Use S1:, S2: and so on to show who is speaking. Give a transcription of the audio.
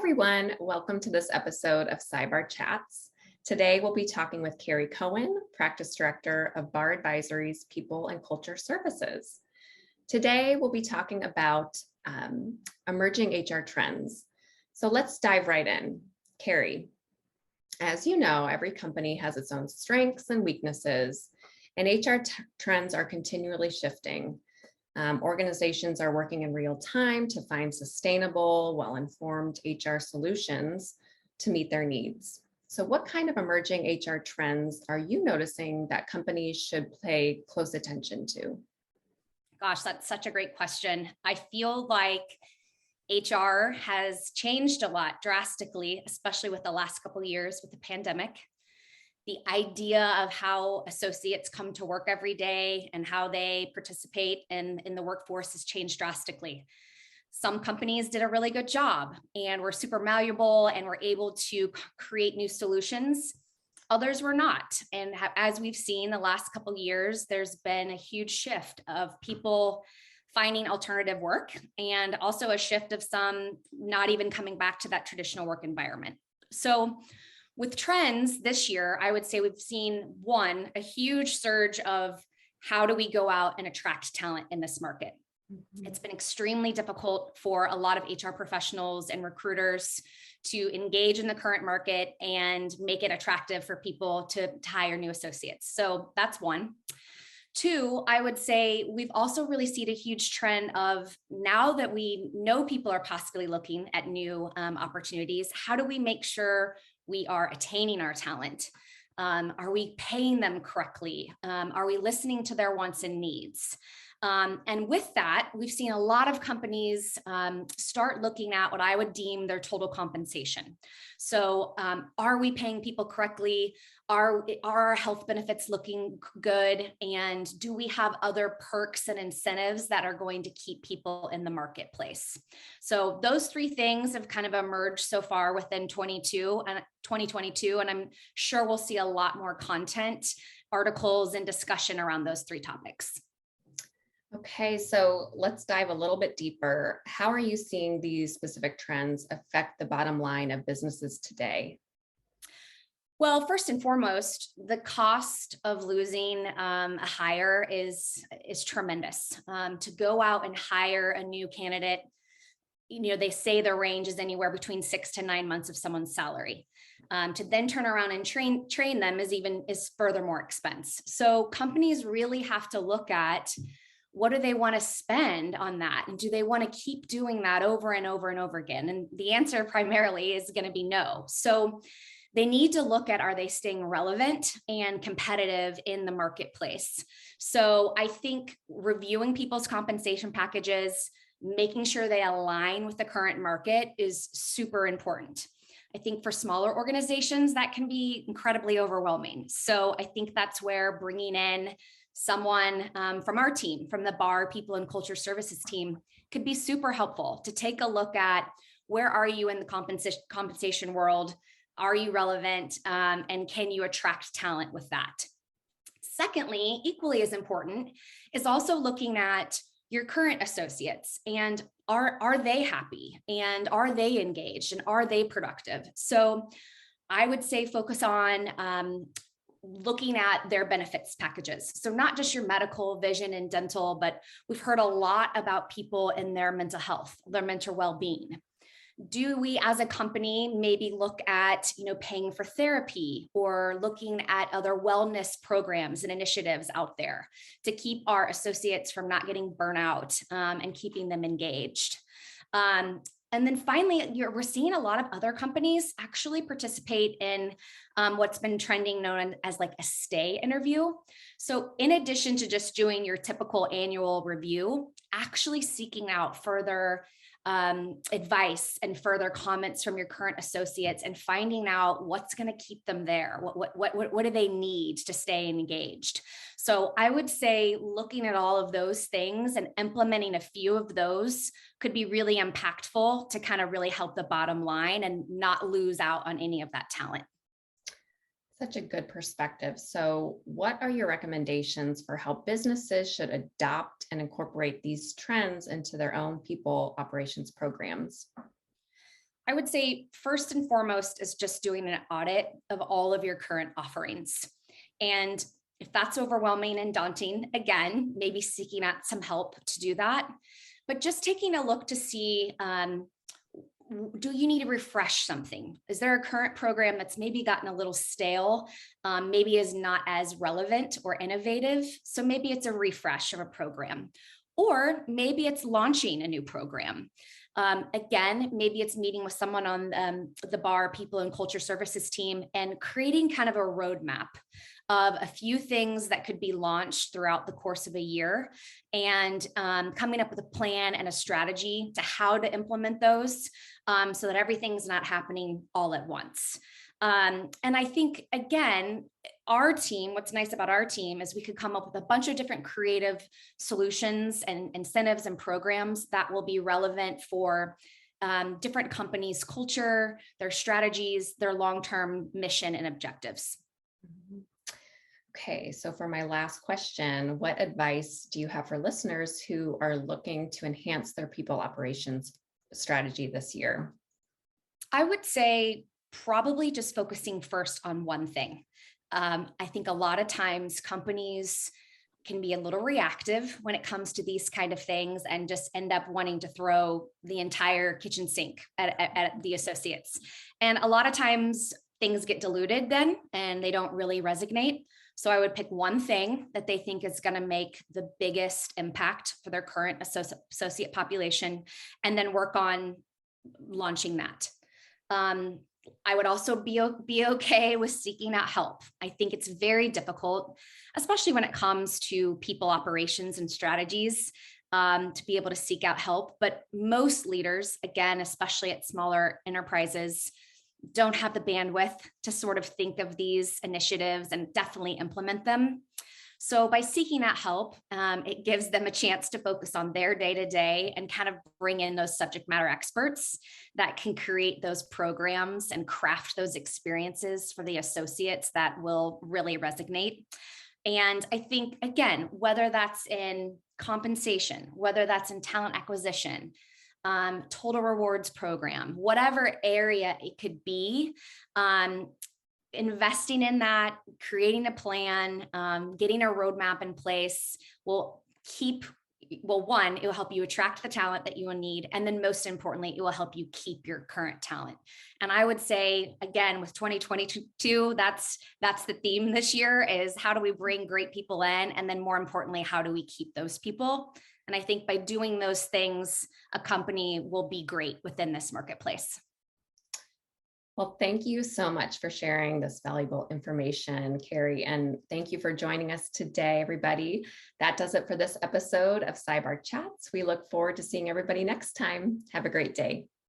S1: everyone. Welcome to this episode of cyBARR Chats. Today, we'll be talking with Kari Cohen, Practice Director of BARR Advisory's People and Culture Services. Today, we'll be talking about emerging HR trends. So let's dive right in. Kari, as you know, every company has its own strengths and weaknesses, and HR trends are continually shifting. Organizations are working in real time to find sustainable, well-informed HR solutions to meet their needs. So what kind of emerging HR trends are you noticing that companies should pay close attention to?
S2: Gosh, that's such a great question. I feel like HR has changed a lot drastically, especially with the last couple of years with the pandemic. The idea of how associates come to work every day and how they participate in the workforce has changed drastically. Some companies did a really good job and were super malleable and were able to create new solutions. Others were not. And as we've seen the last couple of years, there's been a huge shift of people finding alternative work and also a shift of some not even coming back to that traditional work environment. So with trends this year, I would say we've seen a huge surge of how do we go out and attract talent in this market. Mm-hmm. It's been extremely difficult for a lot of HR professionals and recruiters to engage in the current market and make it attractive for people to hire new associates. So that's one. Two, I would say we've also really seen a huge trend of now that we know people are possibly looking at new opportunities, how do we make sure we are attaining our talent? Are we paying them correctly? Are we listening to their wants and needs? And with that, we've seen a lot of companies start looking at what I would deem their total compensation. So are we paying people correctly? Are our health benefits looking good? And do we have other perks and incentives that are going to keep people in the marketplace? So those three things have kind of emerged so far within 2022, and I'm sure we'll see a lot more content, articles, and discussion around those three topics.
S1: Okay, so let's dive a little bit deeper. How are you seeing these specific trends affect the bottom line of businesses today?
S2: Well, first and foremost, the cost of losing a hire is tremendous. To go out and hire a new candidate, they say the range is anywhere between 6 to 9 months of someone's salary. To then turn around and train them is further more expense. So companies really have to look at what do they want to spend on that? And do they want to keep doing that over and over and over again? And the answer primarily is going to be no. So they need to look at, are they staying relevant and competitive in the marketplace? So I think reviewing people's compensation packages, making sure they align with the current market is super important. I think for smaller organizations, that can be incredibly overwhelming. So I think that's where bringing in someone from our team, from the BARR People and Culture Services team, could be super helpful to take a look at where are you in the compensation world? Are you relevant? And can you attract talent with that? Secondly, equally as important is also looking at your current associates and are they happy and are they engaged and are they productive? So I would say focus on looking at their benefits packages. So not just your medical, vision, and dental, but we've heard a lot about people in their mental health, their mental well-being. Do we as a company maybe look at, paying for therapy or looking at other wellness programs and initiatives out there to keep our associates from not getting burnout and keeping them engaged? And then finally, we're seeing a lot of other companies actually participate in what's been trending known as like a stay interview. So in addition to just doing your typical annual review, actually seeking out further advice and further comments from your current associates and finding out what's going to keep them there. What do they need to stay engaged? So I would say looking at all of those things and implementing a few of those could be really impactful to kind of really help the bottom line and not lose out on any of that talent.
S1: Such a good perspective. So what are your recommendations for how businesses should adopt and incorporate these trends into their own people operations programs?
S2: I would say first and foremost is just doing an audit of all of your current offerings. And if that's overwhelming and daunting, again, maybe seeking out some help to do that. But just taking a look to see, do you need to refresh something? Is there a current program that's maybe gotten a little stale, maybe is not as relevant or innovative? So maybe it's a refresh of a program, or maybe it's launching a new program. Again, maybe it's meeting with someone on the BARR People and Culture Services team and creating kind of a roadmap of a few things that could be launched throughout the course of a year, and coming up with a plan and a strategy to how to implement those, so that everything's not happening all at once. And I think, again, our team, what's nice about our team is we could come up with a bunch of different creative solutions and incentives and programs that will be relevant for different companies' culture, their strategies, their long-term mission and objectives.
S1: Okay, so for my last question, what advice do you have for listeners who are looking to enhance their people operations strategy this year?
S2: I would say probably just focusing first on one thing. I think a lot of times companies can be a little reactive when it comes to these kind of things and just end up wanting to throw the entire kitchen sink at the associates. And a lot of times things get diluted then and they don't really resonate. So I would pick one thing that they think is going to make the biggest impact for their current associate population, and then work on launching that. I would also be okay with seeking out help. I think it's very difficult, especially when it comes to people operations and strategies, to be able to seek out help. But most leaders, again, especially at smaller enterprises, don't have the bandwidth to sort of think of these initiatives and definitely implement them. So by seeking out help, it gives them a chance to focus on their day-to-day and kind of bring in those subject matter experts that can create those programs and craft those experiences for the associates that will really resonate. And I think, again, whether that's in compensation, whether that's in talent acquisition, total rewards program, whatever area it could be, investing in that, creating a plan, getting a roadmap in place will one, it will help you attract the talent that you will need. And then most importantly, it will help you keep your current talent. And I would say, again, with 2022, that's the theme this year, is how do we bring great people in? And then more importantly, how do we keep those people? And I think by doing those things, a company will be great within this marketplace.
S1: Well, thank you so much for sharing this valuable information, Kari, and thank you for joining us today, everybody. That does it for this episode of cyBARR Chats. We look forward to seeing everybody next time. Have a great day.